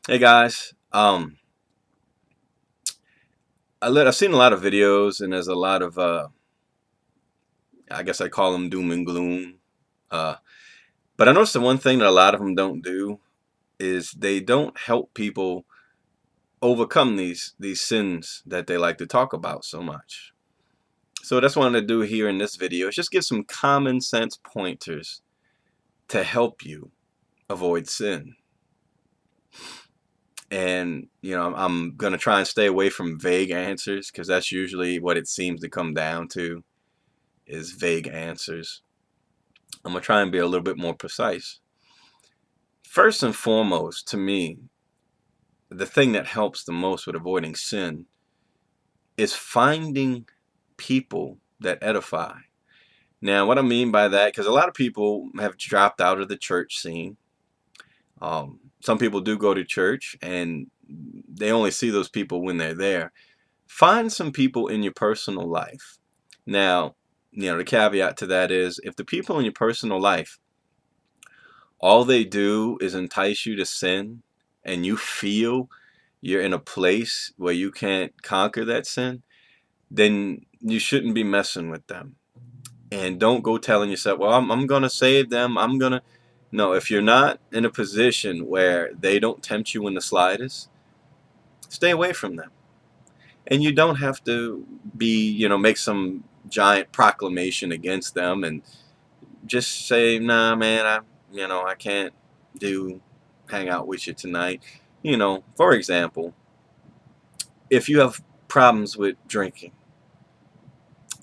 Hey guys, I've seen a lot of videos, and there's a lot of I guess I call them doom and gloom. Uh, but I noticed the one thing that a lot of them don't do is they don't help people overcome these sins that they like to talk about so much. So that's what I want to do here in this video is just give some common sense pointers to help you avoid sin. And I'm gonna try and stay away from vague answers because that's usually what it seems to come down to is vague answers. I'm going to try and be a little bit more precise. First and foremost, to me, the thing that helps the most with avoiding sin is finding people that edify. Now, what I mean by that, because a lot of people have dropped out of the church scene. Some people do go to church and they only see those people when they're there. Find some people in your personal life. Now, the caveat to that is if the people in your personal life all they do is entice you to sin and you feel you're in a place where you can't conquer that sin, then you shouldn't be messing with them. And don't go telling yourself, well, I'm going to save them. I'm going to. No, if you're not in a position where they don't tempt you in the slightest, stay away from them. And you don't have to make some giant proclamation against them and just say, nah, man, I can't do hang out with you tonight. For example, if you have problems with drinking,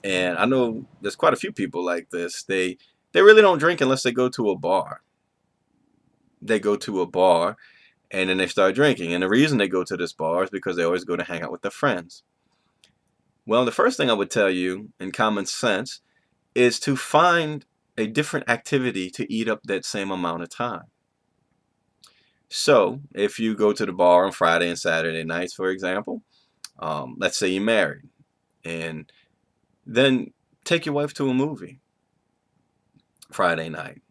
and I know there's quite a few people like this, they really don't drink unless they go to a bar. They go to a bar and then they start drinking. And the reason they go to this bar is because they always go to hang out with their friends. Well, the first thing I would tell you in common sense is to find a different activity to eat up that same amount of time. So, if you go to the bar on Friday and Saturday nights, for example, let's say you're married, and then take your wife to a movie Friday night.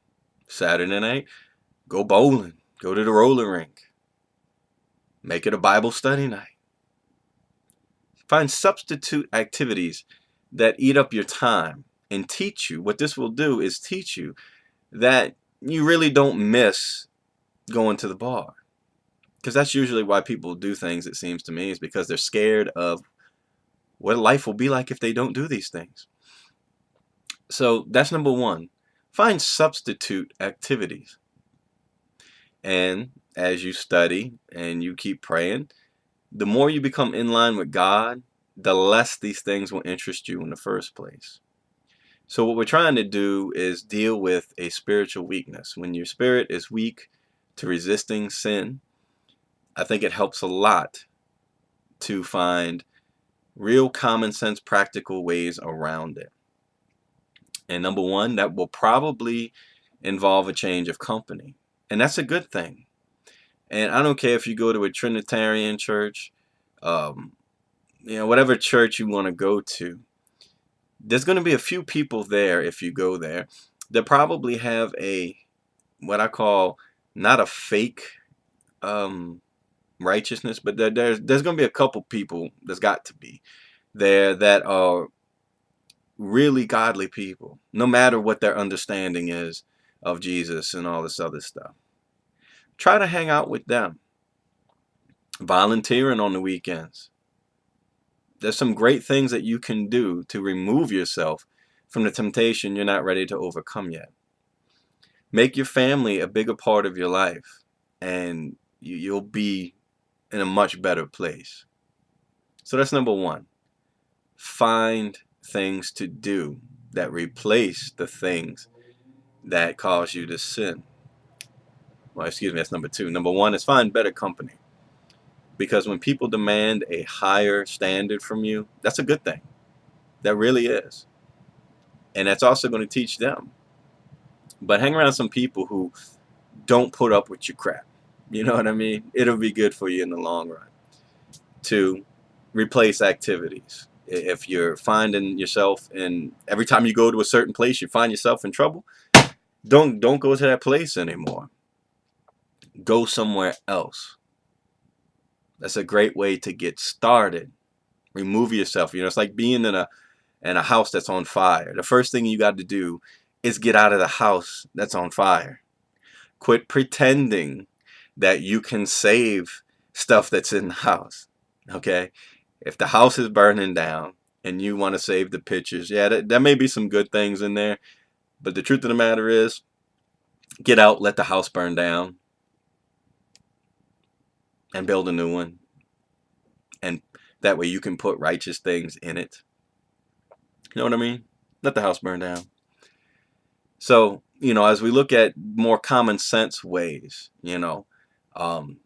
Saturday night, go bowling, go to the roller rink, make it a Bible study night. Find substitute activities that eat up your time and teach you. What this will do is teach you that you really don't miss going to the bar. Because that's usually why people do things, it seems to me, is because they're scared of what life will be like if they don't do these things. So that's number one. Find substitute activities. And as you study and you keep praying, the more you become in line with God, the less these things will interest you in the first place. So what we're trying to do is deal with a spiritual weakness. When your spirit is weak to resisting sin, I think it helps a lot to find real common sense practical ways around it. And number one, that will probably involve a change of company. And that's a good thing. And I don't care if you go to a Trinitarian church, um, whatever church you want to go to, there's going to be a few people there if you go there that probably have what I call not a fake um, righteousness, but there's going to be a couple people, there's got to be, there that are really godly people, no matter what their understanding is of Jesus and all this other stuff. Try to hang out with them. Volunteering on the weekends. There's some great things that you can do to remove yourself from the temptation you're not ready to overcome yet. Make your family a bigger part of your life, and you'll be in a much better place. So that's number one. Find things to do that replace the things that cause you to sin. Well, excuse me, that's number two. Number one is find better company. Because when people demand a higher standard from you, that's a good thing. That really is. And that's also going to teach them. But hang around some people who don't put up with your crap. You know what I mean? It'll be good for you in the long run. To replace activities. If you're finding yourself in every time you go to a certain place, you find yourself in trouble, don't go to that place anymore. Go somewhere else. That's a great way to get started. Remove yourself. It's like being in a house that's on fire. The first thing you got to do is get out of the house that's on fire. Quit pretending that you can save stuff that's in the house. Okay? If the house is burning down and you want to save the pictures, yeah, there may be some good things in there, but the truth of the matter is, get out, let the house burn down, and build a new one. And that way you can put righteous things in it. You know what I mean? Let the house burn down. So, as we look at more common sense ways, um,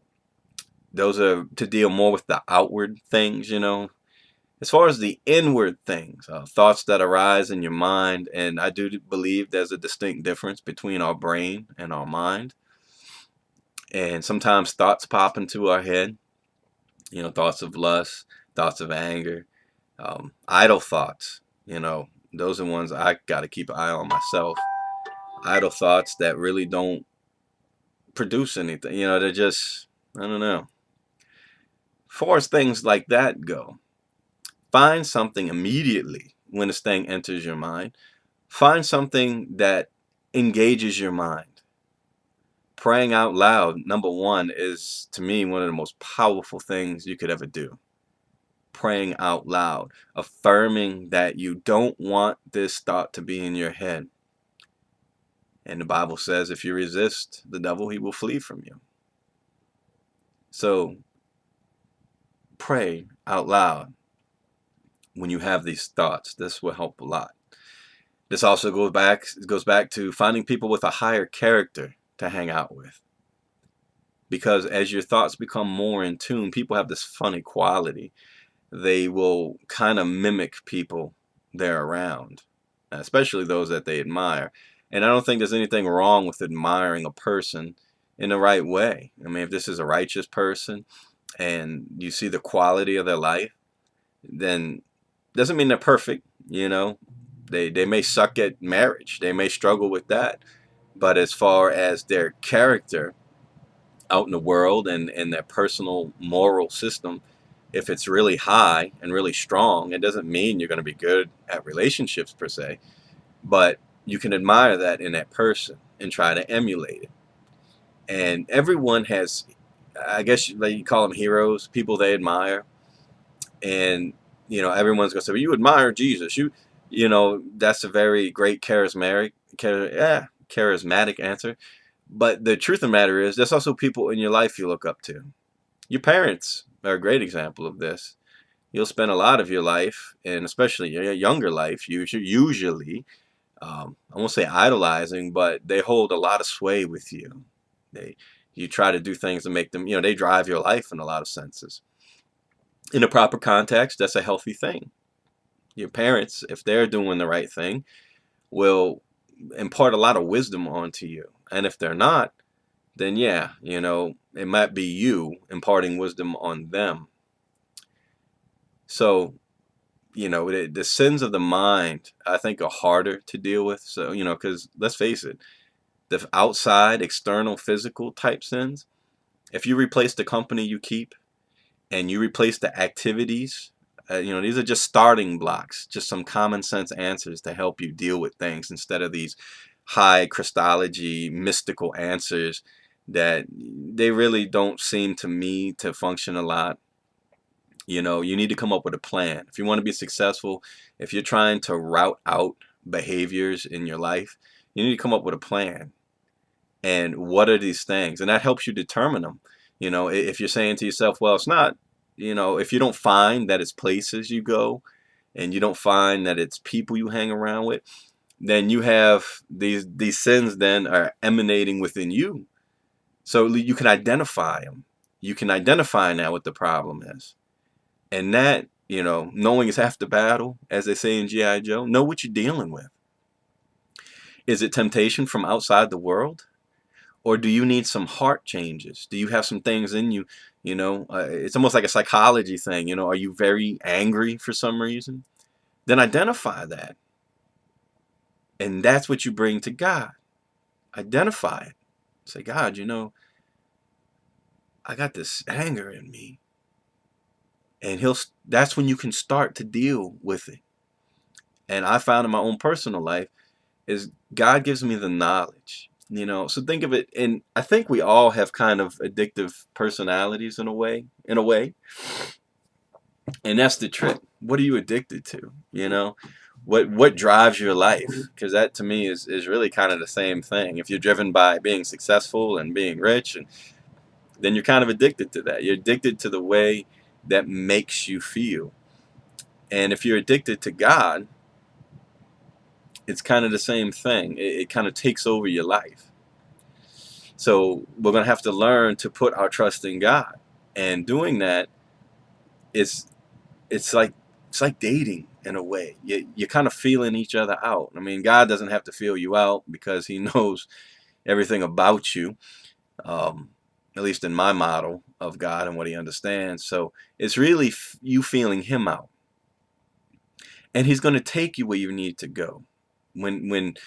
those are to deal more with the outward things. As far as the inward things, thoughts that arise in your mind, and I do believe there's a distinct difference between our brain and our mind. And sometimes thoughts pop into our head, thoughts of lust, thoughts of anger, idle thoughts. Those are ones I got to keep an eye on myself. Idle thoughts that really don't produce anything. They're just, I don't know. As far as things like that go, find something immediately when this thing enters your mind. Find something that engages your mind. Praying out loud, number one, is to me one of the most powerful things you could ever do. Praying out loud, affirming that you don't want this thought to be in your head. And the Bible says if you resist the devil, he will flee from you. So pray out loud when you have these thoughts. This will help a lot. This also goes back to finding people with a higher character to hang out with. Because as your thoughts become more in tune, people have this funny quality. They will kind of mimic people they're around, especially those that they admire. And I don't think there's anything wrong with admiring a person in the right way. I mean, if this is a righteous person and you see the quality of their life, then doesn't mean they're perfect. They may suck at marriage. They may struggle with that. But as far as their character out in the world and their personal moral system, if it's really high and really strong, it doesn't mean you're going to be good at relationships per se, but you can admire that in that person and try to emulate it. And everyone has, I guess you call them heroes, people they admire. And, everyone's going to say, well, you admire Jesus. That's a very great charismatic answer. But the truth of the matter is, there's also people in your life you look up to. Your parents are a great example of this. You'll spend a lot of your life, and especially your younger life, usually, I won't say idolizing, but they hold a lot of sway with you. You try to do things to make them, they drive your life in a lot of senses. In a proper context, that's a healthy thing. Your parents, if they're doing the right thing, will impart a lot of wisdom onto you. And if they're not, then yeah, it might be you imparting wisdom on them. So, the sins of the mind, I think, are harder to deal with. So, because let's face it, the outside, external, physical type sins, if you replace the company you keep and you replace the activities, these are just starting blocks, just some common sense answers to help you deal with things instead of these high Christology, mystical answers that they really don't seem to me to function a lot. You need to come up with a plan. If you want to be successful, if you're trying to route out behaviors in your life, you need to come up with a plan. And what are these things? And that helps you determine them. If you're saying to yourself, well, it's not, if you don't find that it's places you go and you don't find that it's people you hang around with, then you have these sins then are emanating within you. So you can identify them. You can identify now what the problem is. And that, knowing is half the battle, as they say in G.I. Joe. Know what you're dealing with. Is it temptation from outside the world? Or do you need some heart changes? Do you have some things in you? It's almost like a psychology thing. Are you very angry for some reason? Then identify that. And that's what you bring to God. Identify it. Say, God, I got this anger in me. And that's when you can start to deal with it. And I found in my own personal life is God gives me the knowledge. So think of it, and I think we all have kind of addictive personalities in a way, and that's the trick. What are you addicted to? What drives your life? Because that to me is really kind of the same thing. If you're driven by being successful and being rich, and then you're kind of addicted to that. You're addicted to the way that makes you feel. And if you're addicted to God, it's kind of the same thing. It kind of takes over your life. So we're going to have to learn to put our trust in God. And doing that, it's it's like it's like dating in a way. You're kind of feeling each other out. I mean, God doesn't have to feel you out because He knows everything about you. Um, at least in my model of God and what He understands. So it's really you feeling Him out, and He's going to take you where you need to go. When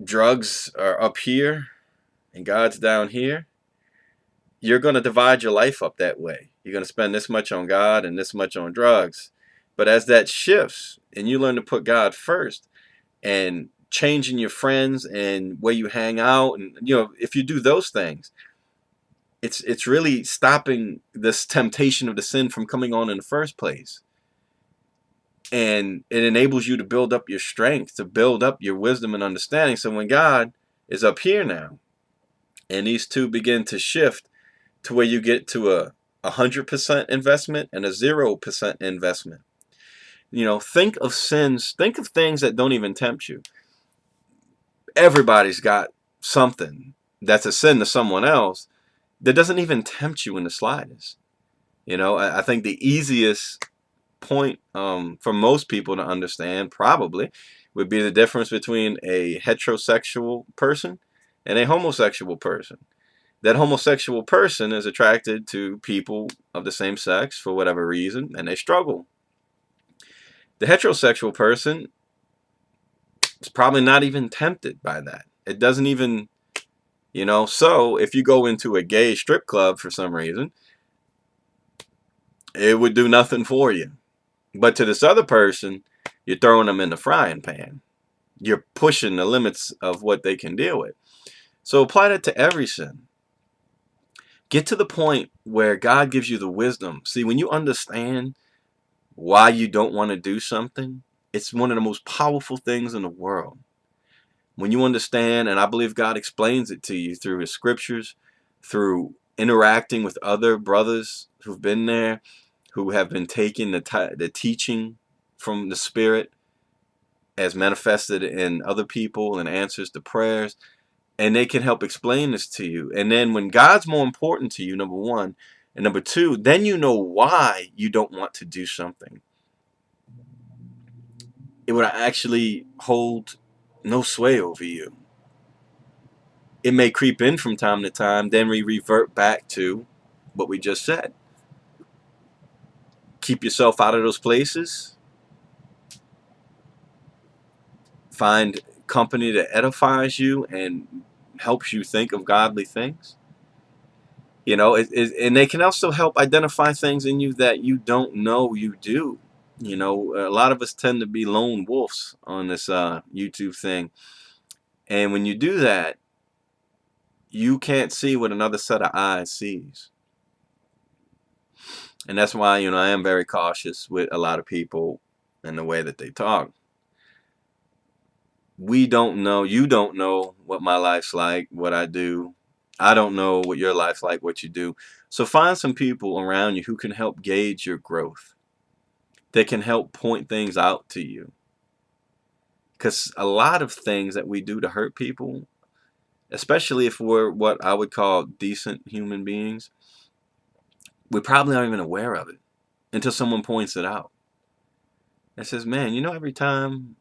drugs are up here and God's down here, you're going to divide your life up that way. You're going to spend this much on God and this much on drugs. But as that shifts and you learn to put God first and changing your friends and where you hang out, and if you do those things, it's really stopping this temptation of the sin from coming on in the first place. And it enables you to build up your strength, to build up your wisdom and understanding. So when God is up here now, and these two begin to shift to where you get to a 100% investment and a 0% investment. Think of sins, think of things that don't even tempt you. Everybody's got something that's a sin to someone else that doesn't even tempt you in the slightest. I think the easiest point for most people to understand probably would be the difference between a heterosexual person and a homosexual person. That homosexual person is attracted to people of the same sex for whatever reason, and they struggle. The heterosexual person is probably not even tempted by that. It doesn't even, so if you go into a gay strip club for some reason, it would do nothing for you. But to this other person, you're throwing them in the frying pan. You're pushing the limits of what they can deal with. So apply that to every sin. Get to the point where God gives you the wisdom. See, when you understand why you don't want to do something, it's one of the most powerful things in the world. When you understand, and I believe God explains it to you through His scriptures, through interacting with other brothers who've been there, who have been taking the teaching from the Spirit as manifested in other people and answers to prayers, and they can help explain this to you. And then when God's more important to you, number one, and number two, then you know why you don't want to do something. It would actually hold no sway over you. It may creep in from time to time, then we revert back to what we just said. Keep yourself out of those places. Find company that edifies you and helps you think of godly things. And they can also help identify things in you that you don't know you do. A lot of us tend to be lone wolves on this YouTube thing. And when you do that, you can't see what another set of eyes sees. And that's why, I am very cautious with a lot of people and the way that they talk. We don't know, you don't know what my life's like, what I do. I don't know what your life's like, what you do. So find some people around you who can help gauge your growth. They can help point things out to you. Because a lot of things that we do to hurt people, especially if we're what I would call decent human beings, we probably aren't even aware of it until someone points it out. And says, man, every time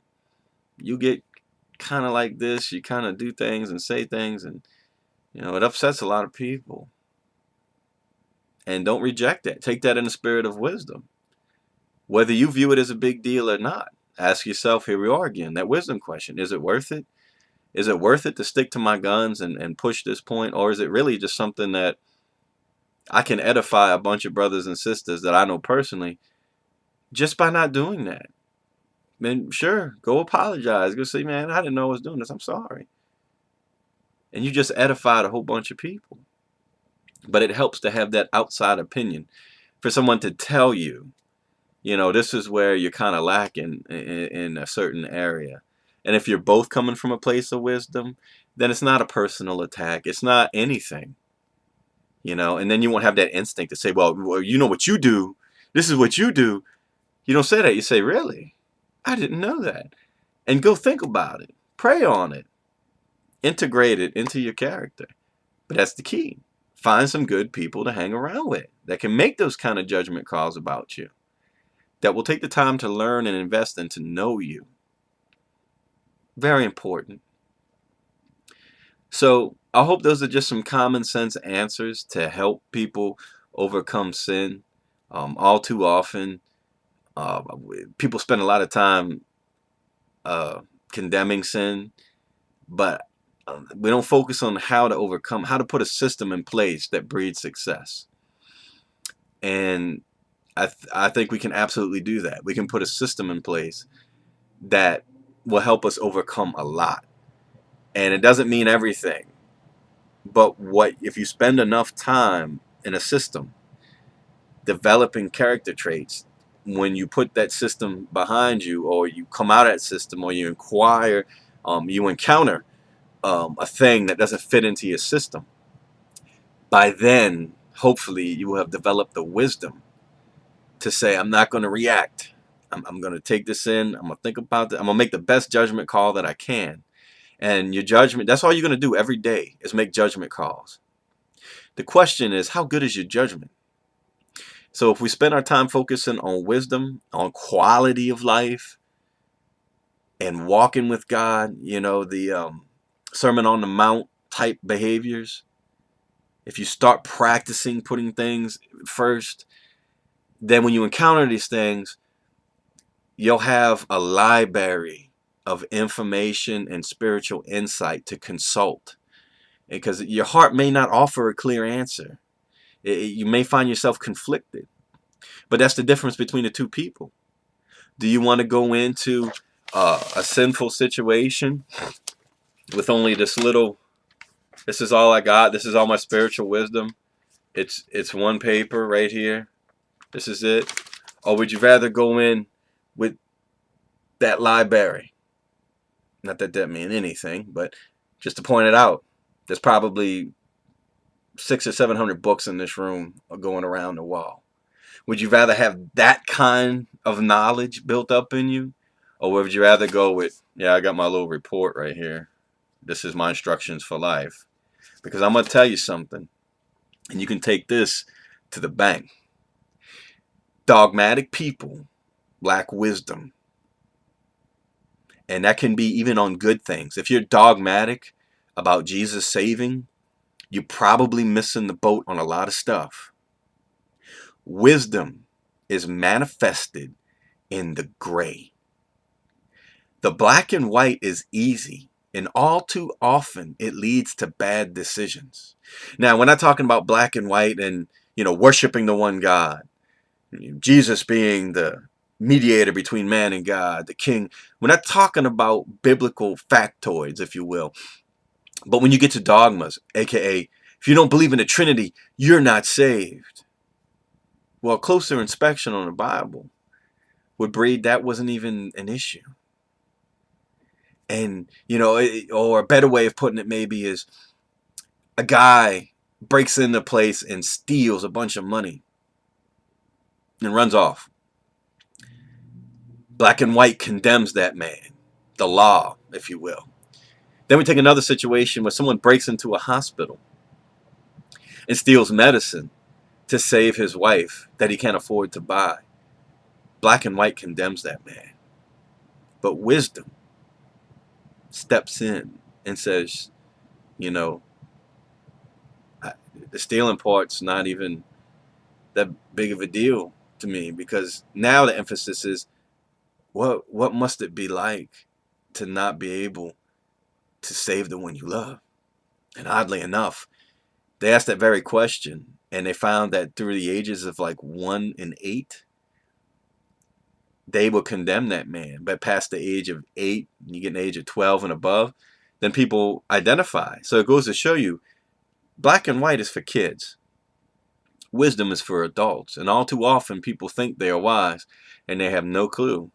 you get kind of like this, you kind of do things and say things, and it upsets a lot of people. And don't reject that. Take that in the spirit of wisdom. Whether you view it as a big deal or not, ask yourself, here we are again, that wisdom question. Is it worth it? Is it worth it to stick to my guns and push this point? Or is it really just something that I can edify a bunch of brothers and sisters that I know personally just by not doing that. Man, sure, go apologize. Go say, man, I didn't know I was doing this. I'm sorry. And you just edified a whole bunch of people. But it helps to have that outside opinion for someone to tell you, this is where you're kind of lacking in a certain area. And if you're both coming from a place of wisdom, then it's not a personal attack. It's not anything, and then you won't have that instinct to say, well, you know what you do. This is what you do. You don't say that. You say, really? I didn't know that. And go think about it. Pray on it. Integrate it into your character. But that's the key. Find some good people to hang around with that can make those kind of judgment calls about you, that will take the time to learn and invest and to know you. Very important. So I hope those are just some common sense answers to help people overcome sin. All too often, people spend a lot of time condemning sin, but we don't focus on how to overcome, how to put a system in place that breeds success. And I think we can absolutely do that. We can put a system in place that will help us overcome a lot. And it doesn't mean everything. But if you spend enough time in a system developing character traits, when you put that system behind you, or you come out of that system, or you encounter a thing that doesn't fit into your system, by then, hopefully, you will have developed the wisdom to say, I'm not going to react. I'm going to take this in. I'm going to think about it. I'm going to make the best judgment call that I can. And your judgment, that's all you're going to do every day, is make judgment calls. The question is, how good is your judgment? So if we spend our time focusing on wisdom, on quality of life, and walking with God, the Sermon on the Mount type behaviors, if you start practicing putting things first, then when you encounter these things, you'll have a library of information and spiritual insight to consult. Because your heart may not offer a clear answer. You may find yourself conflicted. But that's the difference between the two people. Do you want to go into a sinful situation with only this is all I got, this is all my spiritual wisdom, it's one paper right here, this is it? Or would you rather go in with that library? Not that that means anything, but just to point it out, there's probably 600 or 700 books in this room going around the wall. Would you rather have that kind of knowledge built up in you? Or would you rather go with, yeah, I got my little report right here. This is my instructions for life. Because I'm going to tell you something, and you can take this to the bank. Dogmatic people lack wisdom. And that can be even on good things. If you're dogmatic about Jesus saving, you're probably missing the boat on a lot of stuff. Wisdom is manifested in the gray. The black and white is easy, and all too often it leads to bad decisions. Now, we're not talking about black and white and, worshiping the one God, Jesus being the mediator between man and God, the king. We're not talking about biblical factoids, if you will. But when you get to dogmas, aka, if you don't believe in the Trinity, you're not saved. Well, closer inspection on the Bible would breed that wasn't even an issue. And, or a better way of putting it maybe is a guy breaks into a place and steals a bunch of money and runs off. Black and white condemns that man, the law, if you will. Then we take another situation where someone breaks into a hospital and steals medicine to save his wife that he can't afford to buy. Black and white condemns that man. But wisdom steps in and says, the stealing part's not even that big of a deal to me, because now the emphasis is, what must it be like to not be able to save the one you love? And oddly enough, they asked that very question And they found that through the ages of like 1 and 8, they would condemn that man. But past the age of 8, you get an age of 12 and above, then people identify. So it goes to show you, black and white is for kids. Wisdom is for adults. And all too often people think they are wise and they have no clue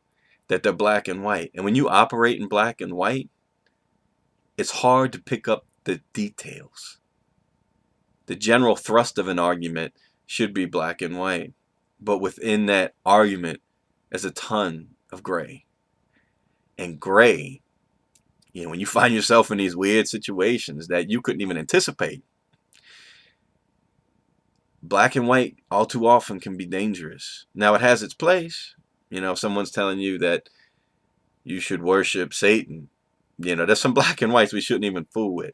that they're black and white. And when you operate in black and white, it's hard to pick up the details. The general thrust of an argument should be black and white. But within that argument is a ton of gray. And gray, when you find yourself in these weird situations that you couldn't even anticipate, black and white all too often can be dangerous. Now it has its place. If someone's telling you that you should worship Satan, there's some black and whites we shouldn't even fool with.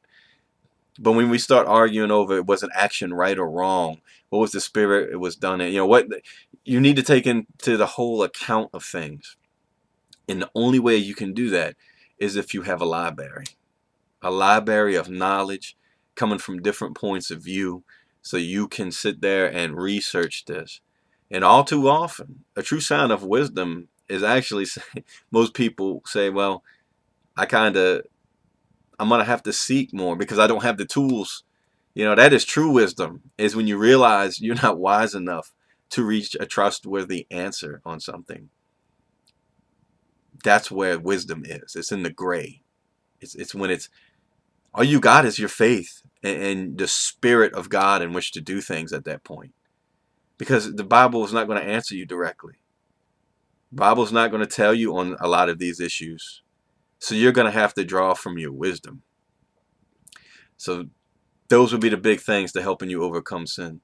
But when we start arguing over, was an action right or wrong? What was the spirit it was done in? What you need to take into the whole account of things. And the only way you can do that is if you have a library of knowledge coming from different points of view, so you can sit there and research this. And all too often, a true sign of wisdom is actually, most people say, well, I'm going to have to seek more because I don't have the tools. That is true wisdom, is when you realize you're not wise enough to reach a trustworthy answer on something. That's where wisdom is. It's in the gray. It's when all you got is your faith and the spirit of God in which to do things at that point. Because the Bible is not going to answer you directly. The Bible is not going to tell you on a lot of these issues. So you're going to have to draw from your wisdom. So those would be the big things to helping you overcome sin.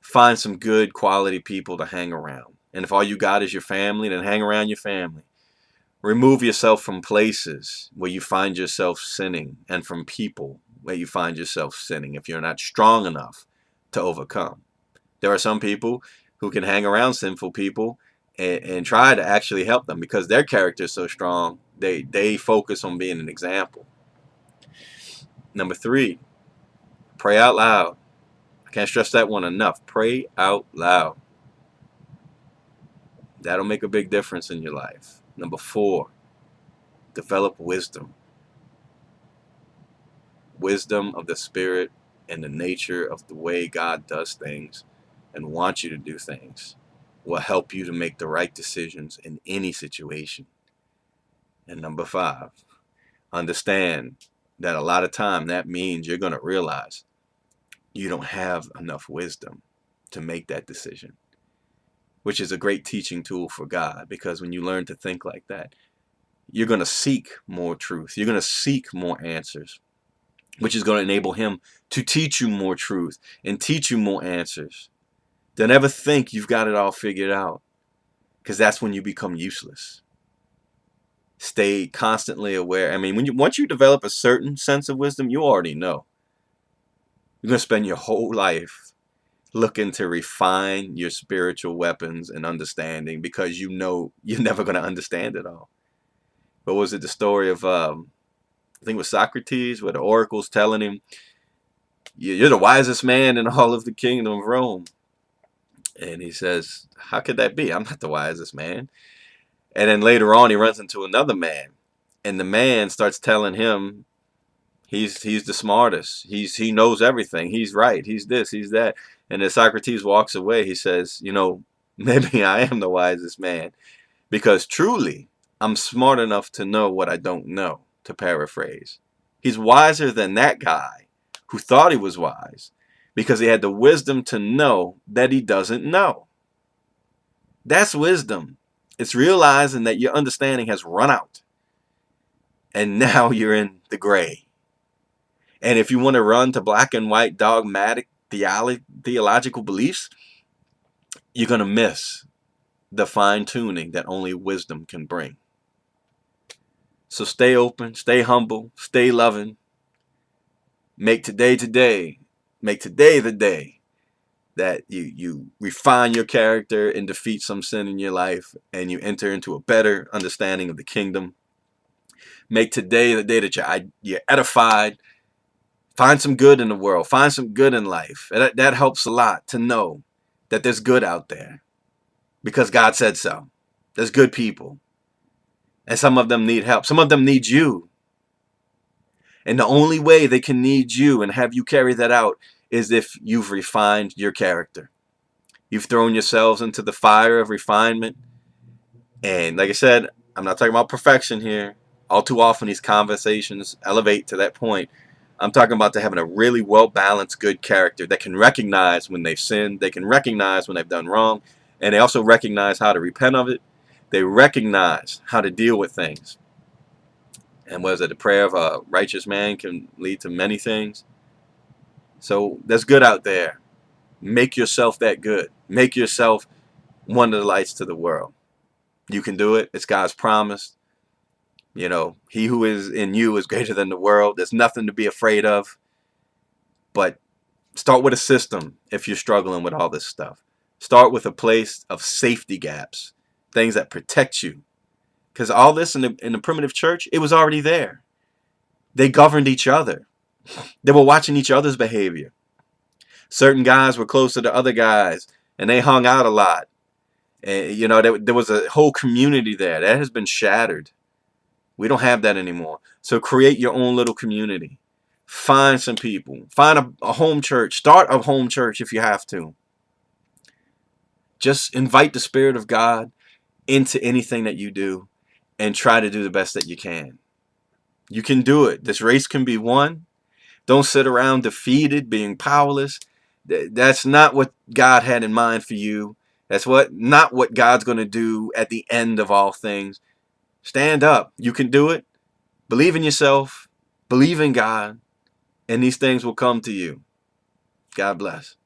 Find some good quality people to hang around. And if all you got is your family, then hang around your family. Remove yourself from places where you find yourself sinning, and from people where you find yourself sinning if you're not strong enough to overcome. There are some people who can hang around sinful people and try to actually help them because their character is so strong. They focus on being an example. Number 3, pray out loud. I can't stress that one enough. Pray out loud. That'll make a big difference in your life. Number 4, develop wisdom. Wisdom of the Spirit and the nature of the way God does things and wants you to do things will help you to make the right decisions in any situation. And number 5, understand that a lot of time that means you're going to realize you don't have enough wisdom to make that decision, which is a great teaching tool for God, because when you learn to think like that, you're going to seek more truth. You're going to seek more answers, which is going to enable him to teach you more truth and teach you more answers. Don't ever think you've got it all figured out, because that's when you become useless. Stay constantly aware. I mean, once you develop a certain sense of wisdom, you already know. You're going to spend your whole life looking to refine your spiritual weapons and understanding, because you know you're never going to understand it all. What was it, the story of, I think it was Socrates, where the oracle's telling him, you're the wisest man in all of the kingdom of Rome. And he says, how could that be? I'm not the wisest man. And then later on, he runs into another man. And the man starts telling him he's the smartest. He knows everything. He's right. He's this, he's that. And as Socrates walks away, he says, maybe I am the wisest man, because truly I'm smart enough to know what I don't know, to paraphrase. He's wiser than that guy who thought he was wise, because he had the wisdom to know that he doesn't know. That's wisdom. It's realizing that your understanding has run out and now you're in the gray. And if you want to run to black and white dogmatic theological beliefs, you're going to miss the fine tuning that only wisdom can bring. So stay open, stay humble, stay loving. Make today today. Make today the day that you refine your character and defeat some sin in your life, and you enter into a better understanding of the kingdom. Make today the day that you're edified Find some good in the world. Find some good in life. That helps a lot to know that there's good out there because God said so. There's good people. And some of them need help. Some of them need you. And the only way they can need you and have you carry that out is if you've refined your character. You've thrown yourselves into the fire of refinement. And like I said, I'm not talking about perfection here. All too often these conversations elevate to that point. I'm talking about having a really well-balanced, good character that can recognize when they've sinned. They can recognize when they've done wrong. And they also recognize how to repent of it. They recognize how to deal with things. And what is it? The prayer of a righteous man can lead to many things. So there's good out there. Make yourself that good. Make yourself one of the lights to the world. You can do it. It's God's promise. You know, he who is in you is greater than the world. There's nothing to be afraid of. But start with a system if you're struggling with all this stuff. Start with a place of safety gaps, things that protect you. Because all this in the primitive church, it was already there. They governed each other. They were watching each other's behavior. Certain guys were closer to other guys, and they hung out a lot. And, you know, there was a whole community there. That has been shattered. We don't have that anymore. So create your own little community. Find some people. Find a home church. Start a home church if you have to. Just invite the Spirit of God into anything that you do and try to do the best that you can. You can do it. This race can be won. Don't sit around defeated, being powerless. That's not what God had in mind for you. That's not what God's going to do at the end of all things. Stand up. You can do it. Believe in yourself. Believe in God. And these things will come to you. God bless.